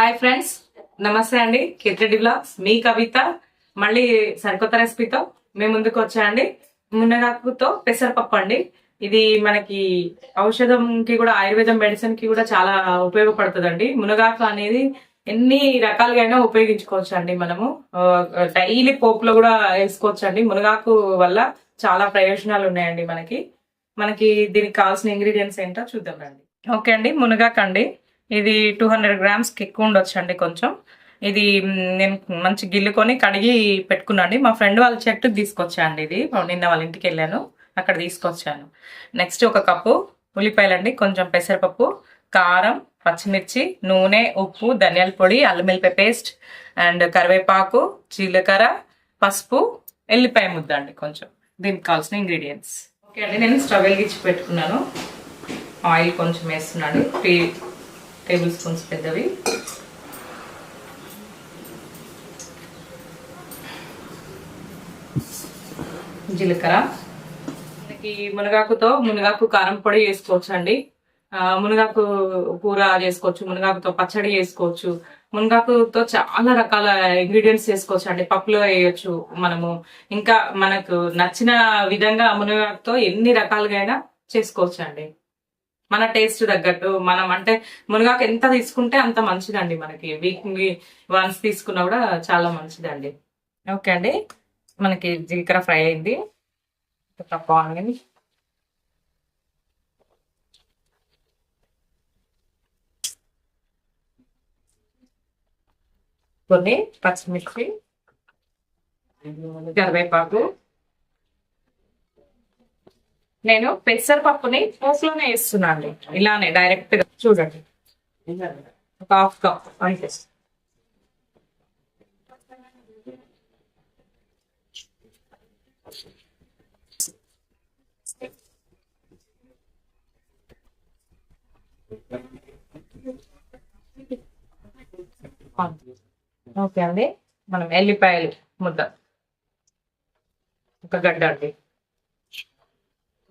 Hi friends, నమస్తే అండి. కిర్రెడ్డి blogs, మీ కవిత మళ్ళీ సరికొత్త రెసిపీతో మేము ముందుకు వచ్చాయండి. మునగాకుతో పెసరపప్పు అండి. ఇది మనకి ఔషధంకి కూడా, ఆయుర్వేదం మెడిసిన్ కి కూడా చాలా ఉపయోగపడుతుందండి. మునగాకు అనేది ఎన్ని రకాలుగా అయినా ఉపయోగించుకోవచ్చు అండి. మనము డైలీ పోపులో కూడా వేసుకోవచ్చు అండి. మునగాకు వల్ల చాలా ప్రయోజనాలు ఉన్నాయండి. మనకి దీనికి కావాల్సిన ఇంగ్రీడియంట్స్ ఏంటో చూద్దాం రండి. ఓకే అండి, మునగాకు అండి. ఇది 200 గ్రామ్స్కి ఎక్కువ ఉండొచ్చు అండి. కొంచెం ఇది నేను మంచి గిల్లుకొని కడిగి పెట్టుకున్నాండి. మా ఫ్రెండ్ వాళ్ళ చెట్టుకు తీసుకొచ్చాండి. ఇది నిన్న వాళ్ళ ఇంటికి వెళ్ళాను, అక్కడ తీసుకొచ్చాను. నెక్స్ట్ 1 కప్పు ఉల్లిపాయలండి, కొంచెం పెసరపప్పు, కారం, పచ్చిమిర్చి, నూనె, ఉప్పు, ధనియాల పొడి, అల్లం వెల్లిపాయ పేస్ట్ అండ్ కరివేపాకు, జీలకర్ర, పసుపు, ఎల్లిపాయ ముద్ద అండి కొంచెం. దీనికి కావాల్సిన ఇంగ్రీడియంట్స్. ఓకే అండి, నేను స్టవ్ వెలిగించి పెట్టుకున్నాను. ఆయిల్ కొంచెం వేస్తున్నాను, 3 టేబుల్ స్పూన్స్ పెద్దవి. జీలకర్ర. మనకి మునగాకు కారం పొడి వేసుకోవచ్చు అండి. మునగాకు కూర చేసుకోవచ్చు, మునగాకుతో పచ్చడి చేసుకోవచ్చు, మునగాకుతో చాలా రకాల ఇంగ్రీడియంట్స్ చేసుకోవచ్చు అండి. పప్పులో వేయొచ్చు మనము. ఇంకా మనకు నచ్చిన విధంగా మునగాకుతో ఎన్ని రకాలుగా అయినా చేసుకోవచ్చు అండి. మన టేస్ట్ తగ్గట్టు మనం, అంటే మునగాకు ఎంత తీసుకుంటే అంత మంచిదండి. మనకి వీక్లీ వన్స్ తీసుకున్నా కూడా చాలా మంచిదండి. ఓకే అండి, మనకి జీలకర్ర ఫ్రై అయింది. తక్కువ ఆనియన్, కొన్ని పచ్చిమిర్చి, కరివేపాకు. నేను పెసరపప్పుని పోపులోనే వేస్తున్నా అండి, ఇలానే డైరెక్ట్ గా. చూడండి, 1/2 కప్ అంతే. ఓకే అండి, మనం ఎల్లిపాయలు ముద్ద 1 గడ్డ అండి.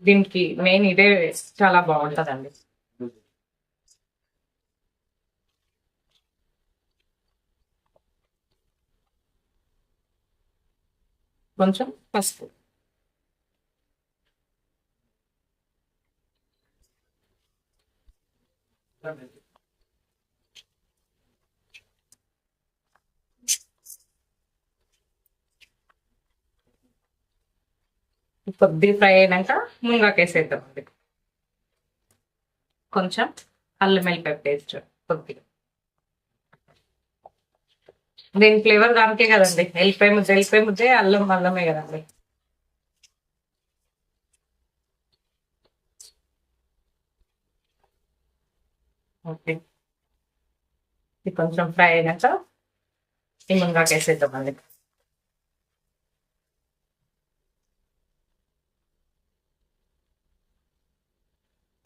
దీనికి మెయిన్ ఇదే చాలా బాగుంటుందండి. కొంచెం పసుపు, కొద్ది ఫ్రై అయినాక మునగాకు వేసేద్దామండి. కొంచెం అల్లం వెల్లిపాయ పేస్ట్ కొద్దిగా. దీని ఫ్లేవర్ దానికే కదండి, ఎల్లిపాయ ముద్దే అల్లమే కదండి. ఓకే, ఇది కొంచెం ఫ్రై అయినాక ఈ మునగాకు వేసేద్దామండి.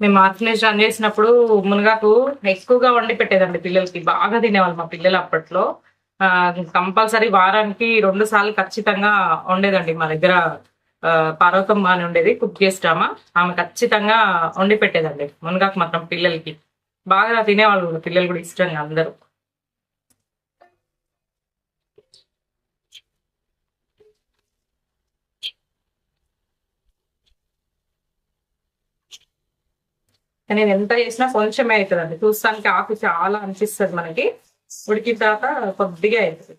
మేము ఆర్ఫనేజ్ రన్ చేసినప్పుడు మునగాకు ఎక్కువగా వండి పెట్టేదండి పిల్లలకి. బాగా తినేవాళ్ళు మా పిల్లలు అప్పట్లో. కంపల్సరీ వారానికి 2 సార్లు ఖచ్చితంగా వండేదండి మా దగ్గర. పార్వతమ్మ అని ఉండేది, కుక్ చేస్తామా, ఆమె ఖచ్చితంగా వండి పెట్టేదండి మునగాకు మాత్రం పిల్లలకి. బాగా తినేవాళ్ళు పిల్లలు కూడా ఇష్టంగా అందరూ. నేను ఎంత చేసినా కొంచెమే అవుతుందండి. చూస్తానికి ఆకు చాలా అనిపిస్తుంది మనకి, ఉడికిన తర్వాత కొద్దిగా అవుతుంది.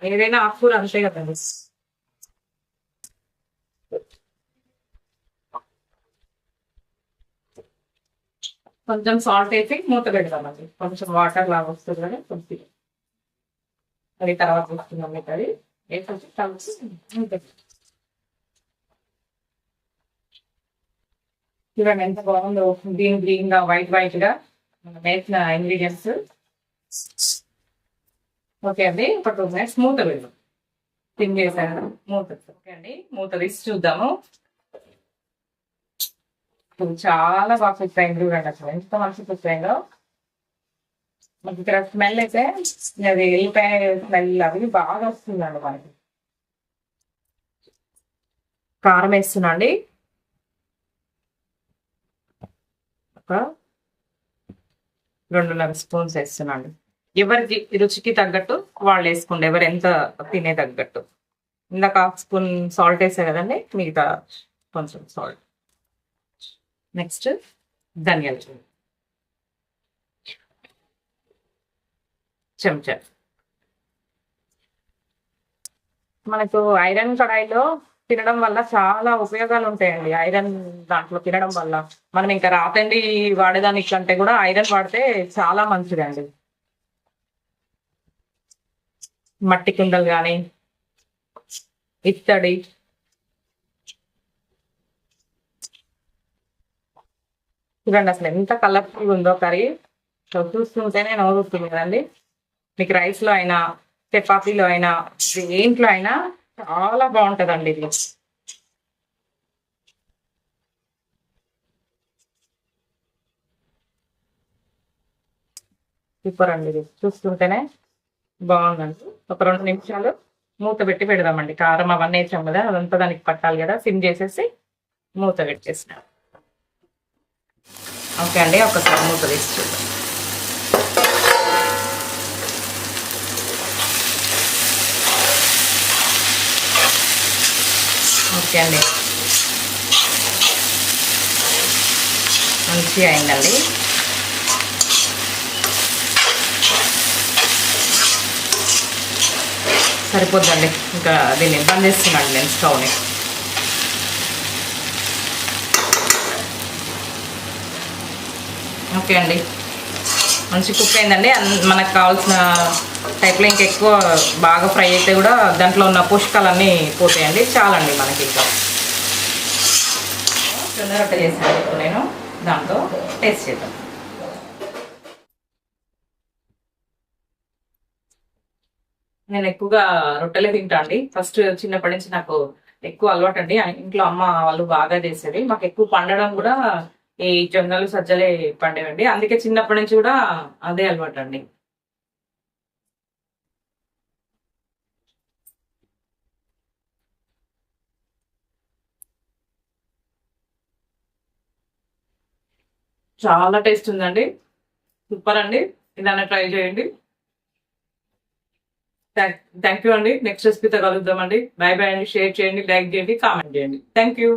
ఏదైనా ఆకుకూర అంతే కదండి. కొంచెం సాల్ట్ వేసి మూత పెడతామండి. కొంచెం వాటర్ లాగా వస్తుంది కానీ కొద్దిగా, అది తర్వాత వస్తున్నాం మీకు. అది వేసి కలిసి చూడండి ఎంత బాగుందో, గ్రీన్ గా వైట్ గా మనం వేసిన ఇంగ్రీడియంట్స్. ఓకే అండి, ఒక 2 మినిట్స్ మూత పెడదాం. తింగేసాను మూత. ఓకే అండి, మూత తీసి చూద్దాము. చాలా బాగా కుక్ అయింది చూడండి, అసలు ఎంత మంచి కుక్ అయిందో. మనకి ఇక్కడ స్మెల్ అయితే అది ఎల్లిపాయ స్మెల్ అవి బాగా వస్తుందండి మనకి. కారం వేస్తున్నా అండి, ఒక 2.5 స్పూన్స్ వేస్తున్నాను. ఎవరి రుచికి తగ్గట్టు వాళ్ళు వేసుకోండి, ఎవరు ఎంత తినే తగ్గట్టు. ఇందాక హాఫ్ స్పూన్ సాల్ట్ వేసా కదండి, మిగతా కొంచెం సాల్ట్. నెక్స్ట్ ధనియాల పొడి చెంచా. మనకు ఐరన్ కడాయిలో తినడం వల్ల చాలా ఉపయోగాలు ఉంటాయండి. ఐరన్ దాంట్లో తినడం వల్ల మనం ఇంకా రాతండి వాడేదానికంటే కూడా ఐరన్ వాడితే చాలా మంచిదండి. మట్టి కుండలు కానీ, ఇత్తడి, చూడండి అసలు ఎంత కలర్ఫుల్ ఉందో కర్రీ. సో చూస్తుంటేనే నవ్వుతుంది కదండి. మీకు రైస్లో అయినా, చపాతీలో అయినా, దేంట్లో అయినా చాలా బాగుంటుందండి ఇది. సూపర్ అండి, ఇది చూస్తుంటేనే బాగుందండి. ఒక 2 నిమిషాలు మూత పెట్టి పెడదామండి. కారం అవన్నీ వేసాం కదా, అదంతా దానికి పట్టాలి కదా. సిమ్ చేసేసి మూత పెట్టేసిన. ఓకే అండి, ఒకసారి మూత తీసి చూద్దాం. ఓకే అండి, మంచిగా అయిందండి. సరిపోద్దండి, ఇంకా దీన్ని బంద్ చేస్తున్నాను నేను స్టవ్ని. ఓకే అండి, మంచి కుక్ అయిందండి. మనకు కావాల్సిన టైప్లో ఇంకా ఎక్కువ బాగా ఫ్రై అయితే కూడా దాంట్లో ఉన్న పోషకాలన్నీ పోతాయండి. చాలండి మనకి. ఇంకా జొన్న రొట్టె చేసాను ఇప్పుడు నేను, దాంతో టేస్ట్ చేద్దాం. నేను ఎక్కువగా రొట్టెలే తింటా అండి. ఫస్ట్ చిన్నప్పటి నుంచి నాకు ఎక్కువ అలవాటు అండి. ఇంట్లో అమ్మ వాళ్ళు బాగా చేసేది. మాకు ఎక్కువ పండడం కూడా ఈ జొన్నలు సజ్జలే పండేవండి. అందుకే చిన్నప్పటి నుంచి కూడా అదే అలవాటు అండి. చాలా టేస్ట్ ఉందండి, సూపర్ అండి. ఇదన్నా ట్రై చేయండి. థ్యాంక్ యూ అండి. నెక్స్ట్ రెసిపీతో కలుద్దామండి. బై బై అండి. షేర్ చేయండి, లైక్ చేయండి, కామెంట్ చేయండి. Thank you.